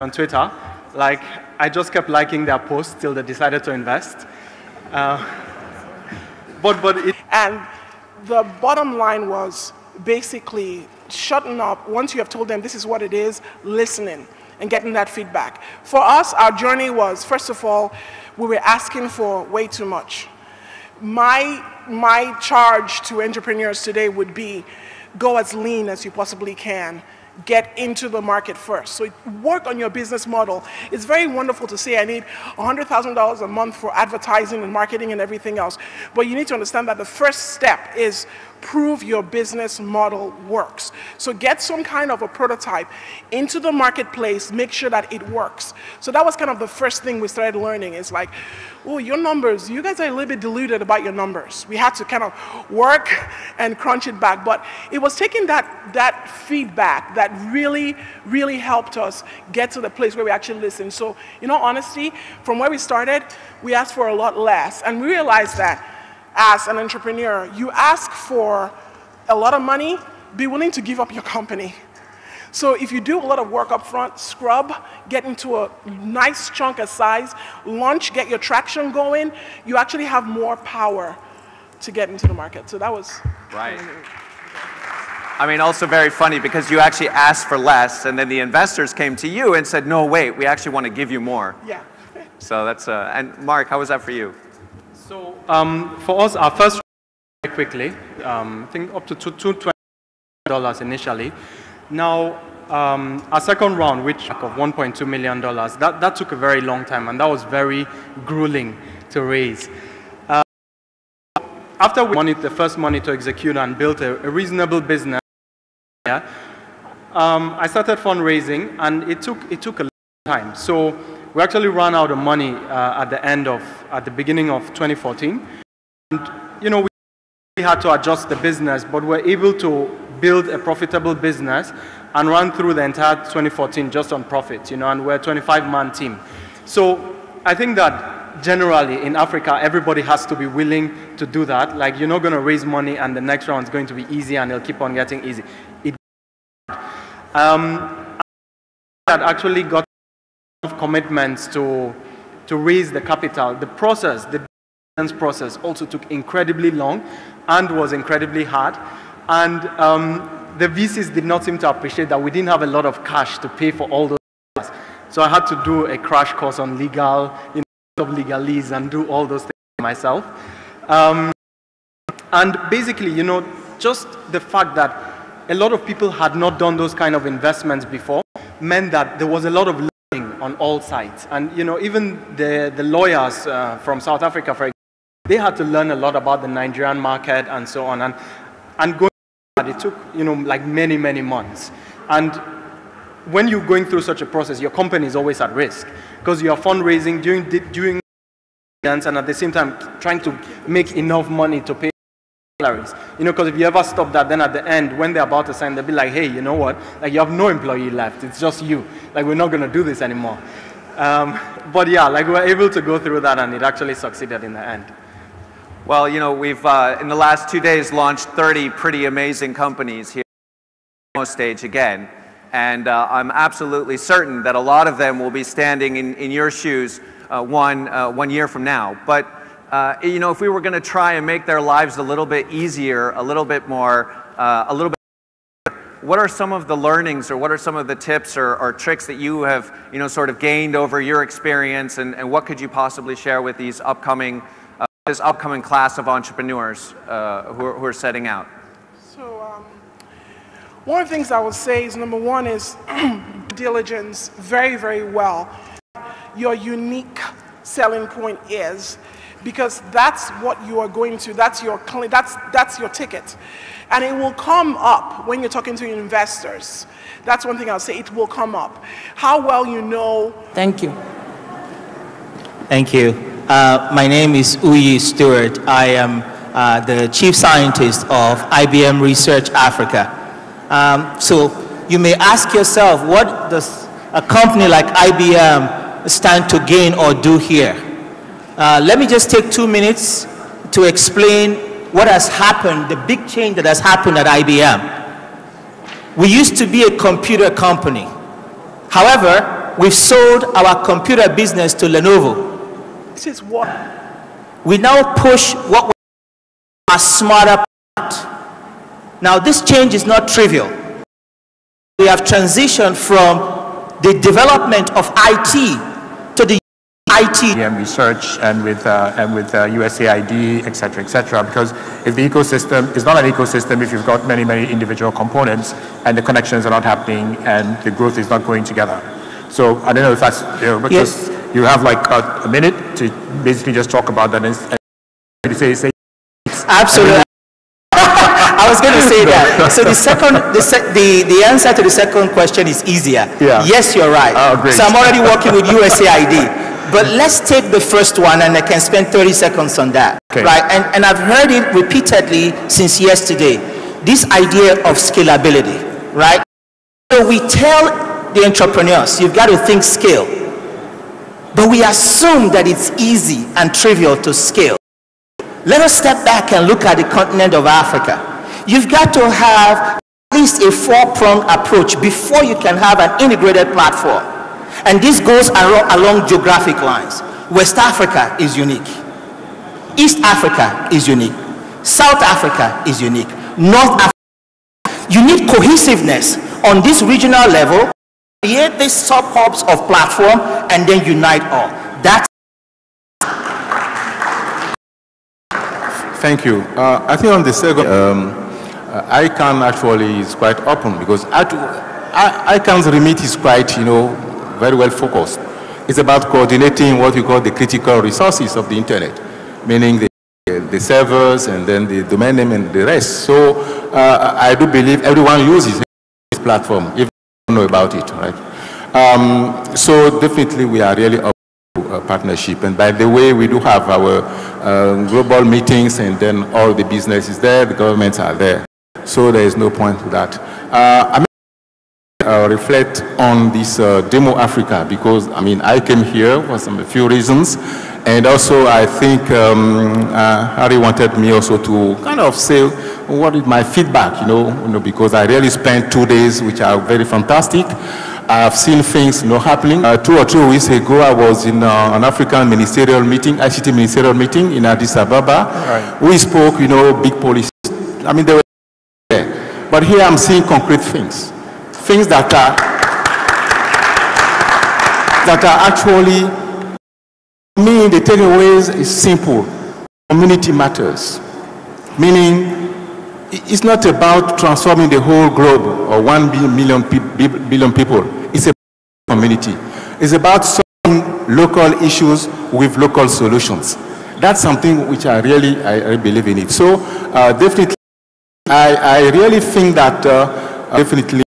on Twitter. Like, I just kept liking their posts till they decided to invest. And the bottom line was basically shutting up once you have told them this is what it is, listening and getting that feedback. For us, our journey was, first of all, we were asking for way too much. My charge to entrepreneurs today would be go as lean as you possibly can. Get into the market first. So work on your business model. It's very wonderful to say I need $100,000 a month for advertising and marketing and everything else. But you need to understand that the first step is prove your business model works. So get some kind of a prototype into the marketplace, make sure that it works. So that was kind of the first thing we started learning. It's like, oh, your numbers, you guys are a little bit deluded about your numbers. We had to kind of work and crunch it back. But it was taking that feedback that really, really helped us get to the place where we actually listen. So, in all honesty, from where we started, we asked for a lot less. And we realized that as an entrepreneur, you ask for a lot of money, be willing to give up your company. So if you do a lot of work up front, scrub, get into a nice chunk of size, launch, get your traction going, you actually have more power to get into the market. So that was... Right. I mean, also very funny because you actually asked for less and then the investors came to you and said, no, wait, we actually want to give you more. Yeah. So that's, and Mark, how was that for you? So for us, our first very quickly, I think up to $220 initially. Now, our second round, which of $1.2 million, that took a very long time, and that was very grueling to raise. After we wanted the first money to execute and build a reasonable business, I started fundraising, and it took a long time. So we actually ran out of money at the beginning of 2014. And, you know, we had to adjust the business, but we're able to build a profitable business and run through the entire 2014 just on profit, you know, and we're a 25-man team. So I think that generally in Africa, everybody has to be willing to do that. Like, you're not going to raise money and the next round is going to be easy and it'll keep on getting easy. That actually got commitments to raise the capital. The process, the business process also took incredibly long and was incredibly hard. And the VCs did not seem to appreciate that we didn't have a lot of cash to pay for all those things. So I had to do a crash course on legal, you know, of legalese and do all those things myself. And basically, you know, just the fact that a lot of people had not done those kind of investments before meant that there was a lot of learning on all sides. And, you know, even the lawyers from South Africa, for example, they had to learn a lot about the Nigerian market and so on. And going it took, you know, like many, many months. And when you're going through such a process, your company is always at risk because you are fundraising during and at the same time trying to make enough money to pay salaries. You know, because if you ever stop that, then at the end, when they're about to sign, they'll be like, hey, you know what? Like, you have no employee left. It's just you. Like, we're not going to do this anymore. But yeah, like, we were able to go through that and it actually succeeded in the end. Well, you know, we've, in the last 2 days, launched 30 pretty amazing companies here on the stage again. And I'm absolutely certain that a lot of them will be standing in your shoes one year from now. But, you know, if we were going to try and make their lives a little bit easier, a little bit more, what are some of the learnings or what are some of the tips or tricks that you have, you know, sort of gained over your experience and what could you possibly share with these this upcoming class of entrepreneurs who are setting out? So one of the things I would say is, number one is diligence very, very well. Your unique selling point is, because that's what you are going to, that's your ticket. And it will come up when you're talking to your investors. That's one thing I'll say, it will come up. How well you know. Thank you. Thank you. My name is Uyi Stewart. I am the Chief Scientist of IBM Research Africa. So you may ask yourself, what does a company like IBM stand to gain or do here? Let me just take 2 minutes to explain what has happened, the big change that has happened at IBM. We used to be a computer company. However, we've sold our computer business to Lenovo. This is what? We now push what we call a smarter product. Now, this change is not trivial. We have transitioned from the development of IT to the IT and research and with USAID, et cetera, because if the ecosystem is not an ecosystem if you've got many, many individual components and the connections are not happening and the growth is not going together. So I don't know if that's, but yes. just, you have like a minute to basically just talk about that and say absolutely. I was going to say that. So the answer to the second question is easier. Yeah. Yes, you're right. Oh, great. So I'm already working with USAID. But let's take the first one, and I can spend 30 seconds on that. Okay. Right? And I've heard it repeatedly since yesterday. This idea of scalability, right? So we tell the entrepreneurs, you've got to think scale. But we assume that it's easy and trivial to scale. Let us step back and look at the continent of Africa. You've got to have at least a four-pronged approach before you can have an integrated platform. And this goes along geographic lines. West Africa is unique. East Africa is unique. South Africa is unique. North Africa. You need cohesiveness on this regional level, create these sub-hubs of platform, and then unite all. That's Thank you. I think on the second, ICANN actually is quite open because ICANN's remit is quite, very well focused. It's about coordinating what we call the critical resources of the internet, meaning the servers and then the domain name and the rest. So I do believe everyone uses this platform, if you don't know about it, right? So definitely we are really up to a partnership. And by the way, we do have our global meetings and then all the business is there, the governments are there. So there is no point to that. Reflect on this Demo Africa because I came here for a few reasons, and also I think Harry wanted me also to kind of say what is my feedback, because I really spent 2 days which are very fantastic. I've seen things happening. 2 or 3 weeks ago I was in an African ministerial meeting, ICT ministerial meeting in Addis Ababa. Right. We spoke, big policies. They were there. But here I'm seeing concrete things. Things that are actually, the takeaways is simple. Community matters. Meaning, it's not about transforming the whole globe or 1 billion people. It's about community. It's about solving local issues with local solutions. That's something which I believe in it. So definitely, I really think that definitely